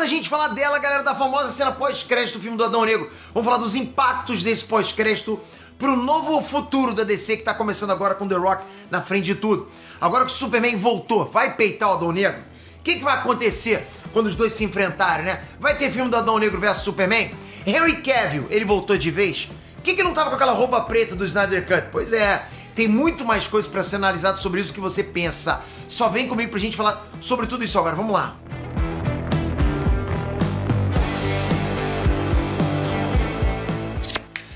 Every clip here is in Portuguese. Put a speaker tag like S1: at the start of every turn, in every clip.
S1: da gente falar dela, galera, da famosa cena pós-crédito do filme do Adão Negro, vamos falar dos impactos desse pós-crédito pro novo futuro da DC que tá começando agora com The Rock na frente de tudo. Agora que o Superman voltou, vai peitar o Adão Negro? O que vai acontecer quando os dois se enfrentarem, né? Vai ter filme do Adão Negro versus Superman? Henry Cavill, ele voltou de vez? Por que não tava com aquela roupa preta do Snyder Cut? Pois é, tem muito mais coisa pra ser analisado sobre isso do que você pensa. Só vem comigo pra gente falar sobre tudo isso agora, vamos lá.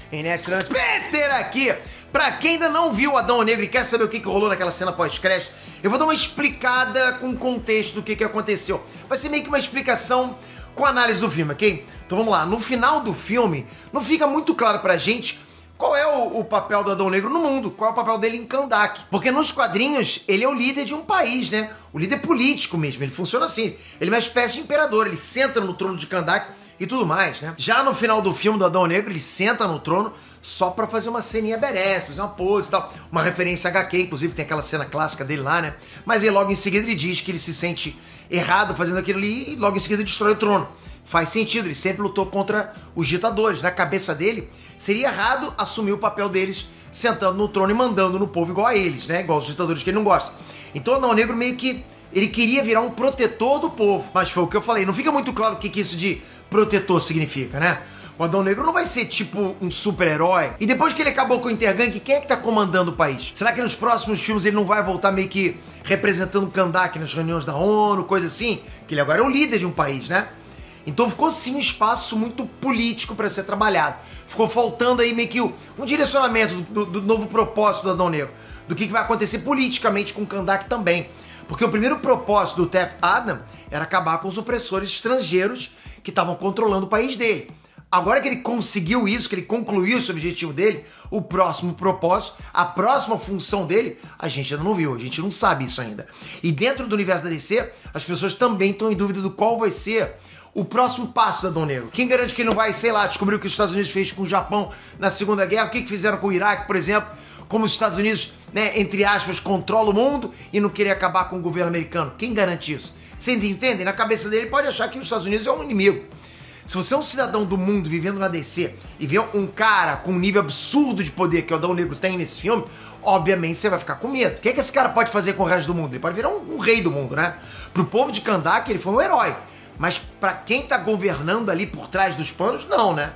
S1: Inestrantes, Peter aqui! Pra quem ainda não viu Adão Negro e quer saber o que rolou naquela cena pós-crédito, eu vou dar uma explicada com contexto do que aconteceu. Vai ser meio que uma explicação com análise do filme, ok? Então vamos lá, no final do filme, não fica muito claro pra gente qual é o papel do Adão Negro no mundo, qual é o papel dele em Kahndaq. Porque nos quadrinhos, ele é o líder de um país, né? O líder político mesmo, ele funciona assim. Ele é uma espécie de imperador, ele senta no trono de Kahndaq e tudo mais, né? Já no final do filme do Adão Negro, ele senta no trono só pra fazer uma ceninha badass, fazer uma pose e tal. Uma referência a HQ, inclusive, tem aquela cena clássica dele lá, né? Mas aí logo em seguida ele diz que ele se sente errado fazendo aquilo ali e logo em seguida destrói o trono. Faz sentido, ele sempre lutou contra os ditadores. Na cabeça dele, seria errado assumir o papel deles sentando no trono e mandando no povo igual a eles, né? Igual os ditadores que ele não gosta. Então o Adão Negro meio que ele queria virar um protetor do povo. Mas foi o que eu falei, não fica muito claro o que isso de protetor significa, né? O Adão Negro não vai ser tipo um super-herói. E depois que ele acabou com o Intergang, quem é que tá comandando o país? Será que nos próximos filmes ele não vai voltar meio que representando o Kahndaq nas reuniões da ONU, coisa assim? Que ele agora é o líder de um país, né? Então ficou sim um espaço muito político para ser trabalhado. Ficou faltando aí meio que um direcionamento do novo propósito do Adão Negro. Do que vai acontecer politicamente com o Kahndaq também. Porque o primeiro propósito do Teth Adam era acabar com os opressores estrangeiros que estavam controlando o país dele. Agora que ele conseguiu isso, que ele concluiu esse objetivo dele, o próximo propósito, a próxima função dele, a gente ainda não viu, a gente não sabe isso ainda. E dentro do universo da DC, as pessoas também estão em dúvida do qual vai ser o próximo passo do Adão Negro. Quem garante que ele não vai, sei lá, descobrir o que os Estados Unidos fez com o Japão na Segunda Guerra, o que fizeram com o Iraque, por exemplo, como os Estados Unidos, né, entre aspas, controla o mundo e não querer acabar com o governo americano. Quem garante isso? Vocês entendem? Na cabeça dele, ele pode achar que os Estados Unidos é um inimigo. Se você é um cidadão do mundo vivendo na DC e vê um cara com um nível absurdo de poder que o Adão Negro tem nesse filme, obviamente você vai ficar com medo. O que esse cara pode fazer com o resto do mundo? Ele pode virar um rei do mundo, né? Pro povo de Kahndaq, ele foi um herói. Mas pra quem tá governando ali por trás dos panos, não, né?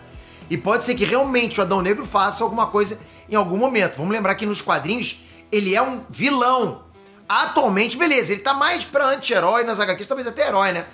S1: E pode ser que realmente o Adão Negro faça alguma coisa em algum momento. Vamos lembrar que nos quadrinhos ele é um vilão. Atualmente, beleza, ele tá mais pra anti-herói nas HQs, talvez até herói, né?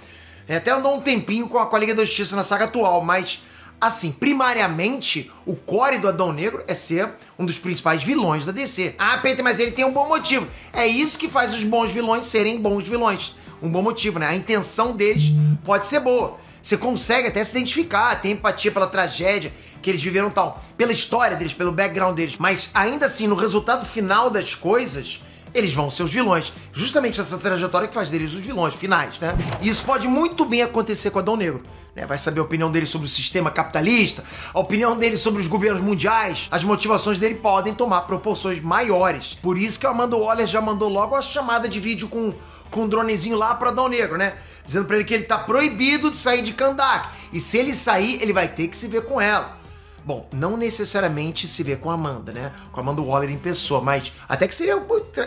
S1: Até andou um tempinho com a Liga da Justiça na saga atual, mas, assim, primariamente, o core do Adão Negro é ser um dos principais vilões da DC. Ah, Peter, mas ele tem um bom motivo. É isso que faz os bons vilões serem bons vilões. Um bom motivo, né? A intenção deles pode ser boa. Você consegue até se identificar, ter empatia pela tragédia que eles viveram tal, pela história deles, pelo background deles. Mas, ainda assim, no resultado final das coisas, eles vão ser os vilões. Justamente essa trajetória que faz deles os vilões finais, né? E isso pode muito bem acontecer com o Adão Negro, né? Vai saber a opinião dele sobre o sistema capitalista, a opinião dele sobre os governos mundiais. As motivações dele podem tomar proporções maiores. Por isso que o Amanda Waller já mandou logo a chamada de vídeo com um dronezinho lá pro Adão Negro, né? Dizendo pra ele que ele tá proibido de sair de Kahndaq. E se ele sair, ele vai ter que se ver com ela. Bom, não necessariamente se vê com a Amanda, né? Com a Amanda Waller em pessoa, mas até que seria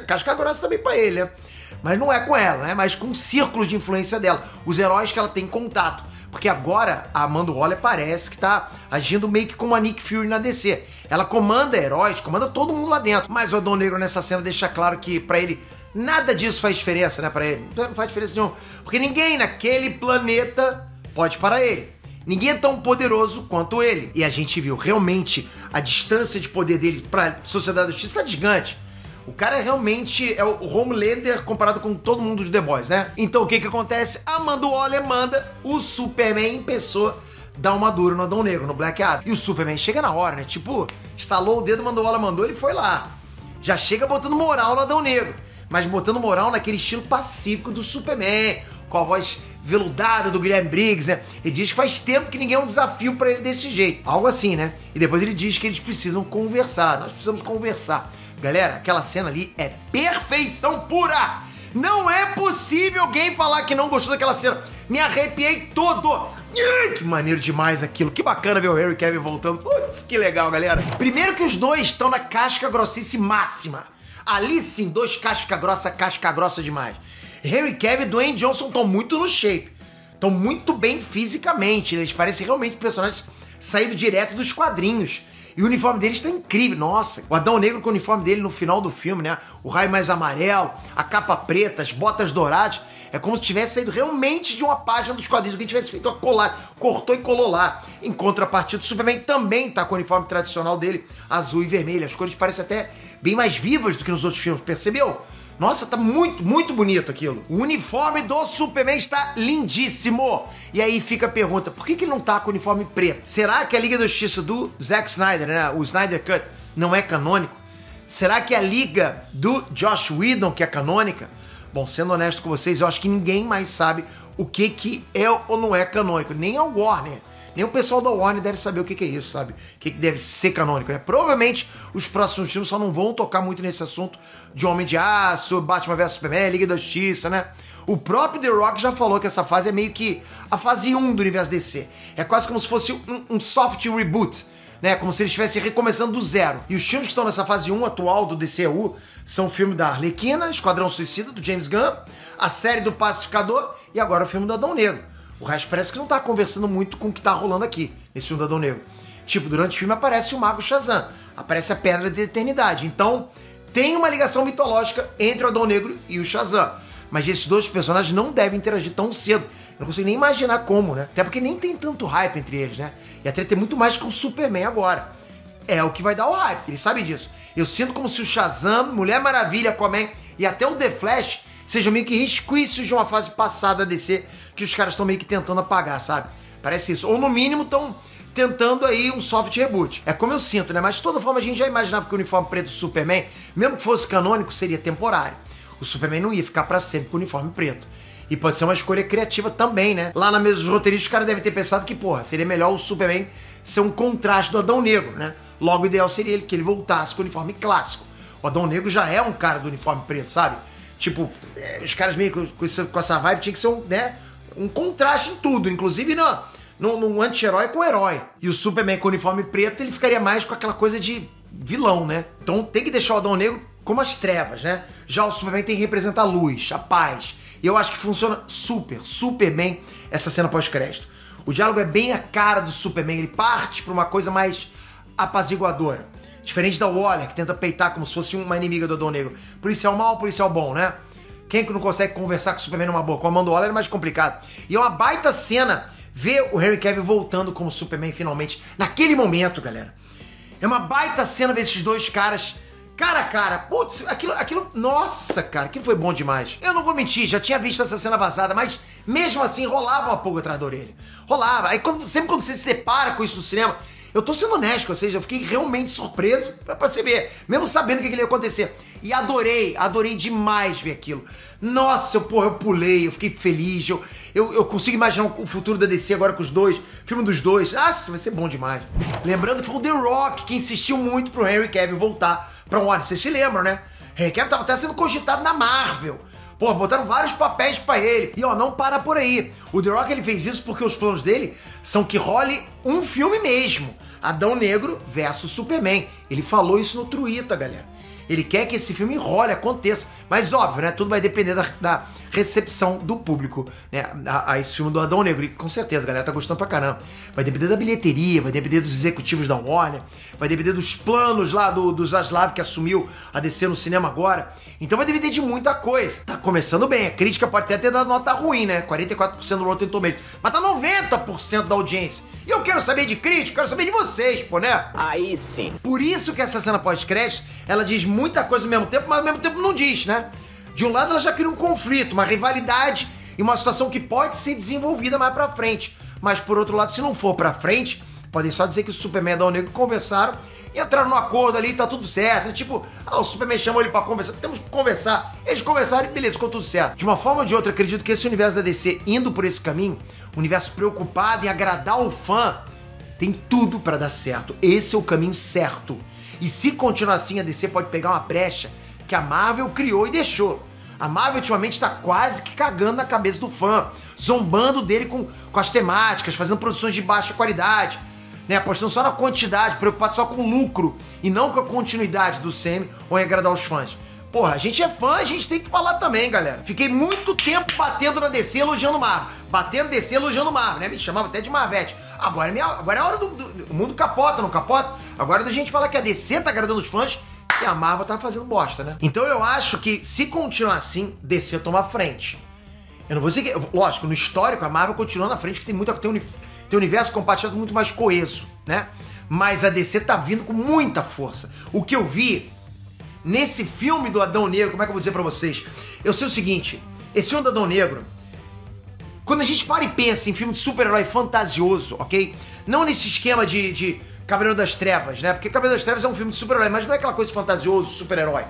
S1: casca grossa também pra ele, né? Mas não é com ela, né? Mas com círculos de influência dela. Os heróis que ela tem contato. Porque agora a Amanda Waller parece que tá agindo meio que como a Nick Fury na DC. Ela comanda heróis, comanda todo mundo lá dentro. Mas o Adão Negro nessa cena deixa claro que pra ele nada disso faz diferença, né? Pra ele não faz diferença nenhuma. Porque ninguém naquele planeta pode parar ele. Ninguém é tão poderoso quanto ele. E a gente viu realmente a distância de poder dele pra Sociedade da Justiça tá gigante. O cara realmente é o Homelander comparado com todo mundo de The Boys, né? Então o que acontece? A Amanda Waller manda o Superman em pessoa dar uma dura no Adão Negro, no Black Adam. E o Superman chega na hora, né? Tipo, estalou o dedo, Amanda Waller mandou, ele foi lá. Já chega botando moral no Adão Negro. Mas botando moral naquele estilo pacífico do Superman, com a voz veludada do Guilherme Briggs, né? Ele diz que faz tempo que ninguém é um desafio pra ele desse jeito. Algo assim, né? E depois ele diz que eles precisam conversar. Nós precisamos conversar. Galera, aquela cena ali é perfeição pura! Não é possível alguém falar que não gostou daquela cena. Me arrepiei todo. Que maneiro demais aquilo. Que bacana ver o Harry Cavill voltando. Putz, que legal, galera. Primeiro que os dois estão na casca grossice máxima. Ali sim, dois casca grossa demais. Harry Cavill e Dwayne Johnson estão muito no shape. Estão muito bem fisicamente. Eles parecem realmente personagens saídos direto dos quadrinhos. E o uniforme deles está incrível. Nossa, o Adão Negro com o uniforme dele no final do filme, né? O raio mais amarelo, a capa preta, as botas douradas. É como se tivesse saído realmente de uma página dos quadrinhos. Alguém tivesse feito uma colar, cortou e colou lá. Em contrapartida, o Superman também tá com o uniforme tradicional dele, azul e vermelho. As cores parecem até bem mais vivas do que nos outros filmes, percebeu? Nossa, tá muito, muito bonito aquilo. O uniforme do Superman está lindíssimo. E aí fica a pergunta, por que ele não tá com o uniforme preto? Será que a Liga da Justiça do Zack Snyder, né, o Snyder Cut, não é canônico? Será que a Liga do Joss Whedon, que é canônica? Bom, sendo honesto com vocês, eu acho que ninguém mais sabe o que é ou não é canônico. Nem a Warner. Nem o pessoal da Warner deve saber o que é isso, sabe? O que deve ser canônico, né? Provavelmente os próximos filmes só não vão tocar muito nesse assunto de Homem de Aço, Batman vs Superman, Liga da Justiça, né? O próprio The Rock já falou que essa fase é meio que a fase 1 do universo DC. É quase como se fosse um soft reboot, né? Como se eles estivessem recomeçando do zero. E os filmes que estão nessa fase 1 atual do DCU são o filme da Arlequina, Esquadrão Suicida, do James Gunn, a série do Pacificador e agora o filme do Adão Negro. O resto parece que não tá conversando muito com o que tá rolando aqui, nesse filme do Adão Negro. Tipo, durante o filme aparece o Mago Shazam, aparece a Pedra da Eternidade. Então, tem uma ligação mitológica entre o Adão Negro e o Shazam. Mas esses dois personagens não devem interagir tão cedo. Eu não consigo nem imaginar como, né? Até porque nem tem tanto hype entre eles, né? E a treta tem muito mais com o Superman agora. É o que vai dar o hype, eles sabem disso. Eu sinto como se o Shazam, Mulher Maravilha, Aquaman e até o The Flash sejam meio que resquícios de uma fase passada a DC que os caras estão meio que tentando apagar, sabe? Parece isso. Ou no mínimo estão tentando aí um soft reboot. É como eu sinto, né? Mas de toda forma a gente já imaginava que o uniforme preto do Superman, mesmo que fosse canônico, seria temporário. O Superman não ia ficar pra sempre com o uniforme preto. E pode ser uma escolha criativa também, né? Lá na mesa dos roteiristas os caras devem ter pensado que, porra, seria melhor o Superman ser um contraste do Adão Negro, né? Logo o ideal seria que ele voltasse com o uniforme clássico. O Adão Negro já é um cara do uniforme preto, sabe? Tipo, os caras meio com essa vibe tinha que ser um contraste em tudo, inclusive no anti-herói com o herói. E o Superman com o uniforme preto, ele ficaria mais com aquela coisa de vilão, né? Então tem que deixar o Adão Negro como as trevas, né? Já o Superman tem que representar a luz, a paz. E eu acho que funciona super bem essa cena pós-crédito. O diálogo é bem a cara do Superman, ele parte pra uma coisa mais apaziguadora. Diferente da Waller, que tenta peitar como se fosse uma inimiga do Adão Negro. Policial mal, policial bom, né? Quem que não consegue conversar com o Superman numa boa? Com a Amanda Waller é mais complicado. E é uma baita cena ver o Harry Cavill voltando como Superman finalmente. Naquele momento, galera. É uma baita cena ver esses dois caras cara a cara. Putz, aquilo... Nossa, cara, aquilo foi bom demais. Eu não vou mentir, já tinha visto essa cena vazada, mas mesmo assim rolava uma pulga atrás da orelha. Rolava. Aí sempre quando você se depara com isso no cinema... Eu tô sendo honesto, ou seja, eu fiquei realmente surpreso pra perceber, mesmo sabendo o que ia acontecer. E adorei demais ver aquilo. Nossa, eu pulei, eu fiquei feliz, eu consigo imaginar o futuro da DC agora com os dois, filme dos dois. Nossa, vai ser bom demais. Lembrando que foi o The Rock que insistiu muito pro Henry Cavill voltar pra Warner. Vocês se lembram, né? Henry Cavill tava até sendo cogitado na Marvel. Pô, botaram vários papéis pra ele. E ó, não para por aí. O The Rock, ele fez isso porque os planos dele são que role um filme mesmo. Adão Negro versus Superman. Ele falou isso no Twitter, galera. Ele quer que esse filme role, aconteça. Mas óbvio, né? Tudo vai depender da recepção do público, né? A esse filme do Adão Negro. E com certeza, a galera tá gostando pra caramba. Vai depender da bilheteria, vai depender dos executivos da Warner, vai depender dos planos lá do Zaslav, que assumiu a DC no cinema agora. Então vai depender de muita coisa. Tá começando bem. A crítica pode até ter dado nota ruim, né? 44% no Rotten Tomatoes. Mas tá 90% da audiência. E eu quero saber de crítica, quero saber de vocês, pô, né?
S2: Aí sim.
S1: Por isso que essa cena pós-crédito, ela diz muita coisa ao mesmo tempo, mas ao mesmo tempo não diz, né? De um lado ela já cria um conflito, uma rivalidade e uma situação que pode ser desenvolvida mais pra frente. Mas por outro lado, se não for pra frente, podem só dizer que o Superman e o Adão Negro conversaram e entraram no acordo ali, tá tudo certo. Tipo, o Superman chamou ele pra conversar, temos que conversar. Eles conversaram e beleza, ficou tudo certo. De uma forma ou de outra, acredito que esse universo da DC indo por esse caminho, um universo preocupado em agradar o fã, tem tudo pra dar certo. Esse é o caminho certo. E se continuar assim, a DC pode pegar uma brecha que a Marvel criou e deixou. A Marvel ultimamente tá quase que cagando na cabeça do fã, zombando dele com as temáticas, fazendo produções de baixa qualidade, né? Apostando só na quantidade, preocupado só com lucro e não com a continuidade do CM ou em agradar os fãs. Porra, a gente é fã, a gente tem que falar também, galera. Fiquei muito tempo batendo na DC, elogiando Marvel. Batendo DC, elogiando Marvel, né? Me chamava até de Marvete. Agora é a hora o mundo capota, não capota? Agora é da gente falar que a DC tá agradando os fãs e a Marvel tá fazendo bosta, né? Então eu acho que se continuar assim, DC toma a frente. Eu não vou dizer que... Lógico, no histórico a Marvel continua na frente, que tem um universo compartilhado muito mais coeso, né? Mas a DC tá vindo com muita força. O que eu vi nesse filme do Adão Negro, como é que eu vou dizer pra vocês? Eu sei o seguinte, esse filme do Adão Negro, quando a gente para e pensa em filme de super-herói fantasioso, ok? Não nesse esquema de Cavaleiro das Trevas, né? Porque Cavaleiro das Trevas é um filme de super-herói, mas não é aquela coisa de fantasioso, super-herói.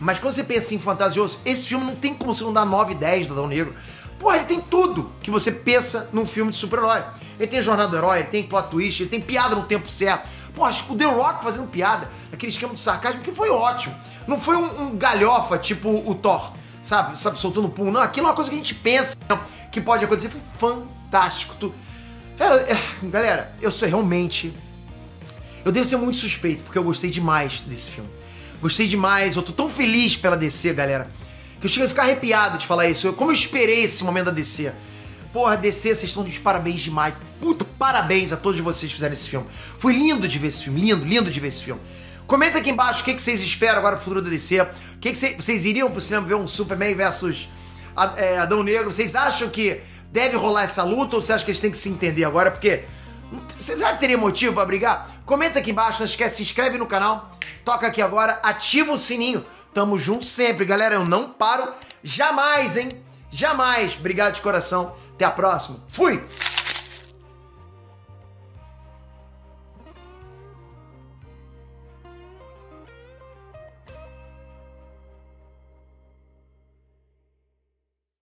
S1: Mas quando você pensa em fantasioso, esse filme não tem como você não dar 9 e 10 do Adão Negro. Porra, ele tem tudo que você pensa num filme de super-herói. Ele tem jornada do herói, ele tem plot twist, ele tem piada no tempo certo. Porra, o The Rock fazendo piada, aquele esquema de sarcasmo, que foi ótimo. Não foi um galhofa tipo o Thor, sabe, soltando pum. Não, aquilo é uma coisa que a gente pensa que pode acontecer. Foi fantástico. Galera, eu sou realmente... Eu devo ser muito suspeito, porque eu gostei demais desse filme. Gostei demais, eu tô tão feliz pela DC, galera, que eu chego a ficar arrepiado de falar isso. Como eu esperei esse momento da DC. Porra, DC, vocês estão de parabéns demais. Puta, parabéns a todos vocês que fizeram esse filme. Foi lindo de ver esse filme, lindo de ver esse filme. Comenta aqui embaixo o que vocês esperam agora pro futuro da DC. O que vocês iriam pro cinema ver um Superman versus Adão Negro? Vocês acham que deve rolar essa luta ou vocês acham que eles têm que se entender agora? Porque vocês já teriam motivo pra brigar? Comenta aqui embaixo, não esquece, se inscreve no canal, toca aqui agora, ativa o sininho. Tamo junto sempre, galera. Eu não paro jamais, hein? Jamais. Obrigado de coração. Até a próxima. Fui!